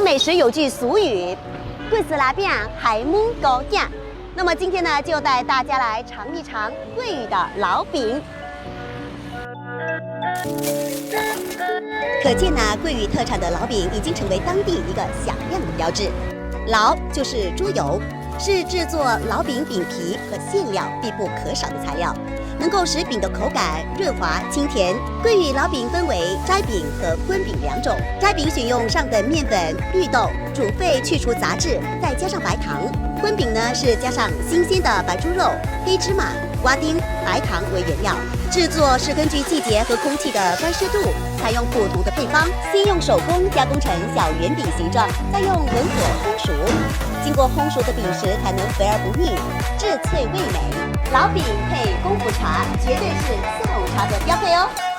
美食有句俗语，贵死拉饼还母高饼。那么今天呢，就带大家来尝一尝桂屿的老饼。可见呢，桂屿特产的老饼已经成为当地一个响亮的标志。老就是猪油，是制作老饼饼皮和馅料必不可少的材料，能够使饼的口感润滑清甜。桂屿老饼分为斋饼和荤饼两种，斋饼选用上等面粉、绿豆，煮沸去除杂质，再加上白糖。荤饼呢是加上新鲜的白猪肉、黑芝麻、瓜丁、白糖为原料。制作是根据季节和空气的干湿度，采用不同的配方，先用手工加工成小圆饼形状，再用文火烘熟。经过烘熟的饼食才能肥而不腻，质脆味美。老饼配功夫茶，绝对是下午茶的标配哦。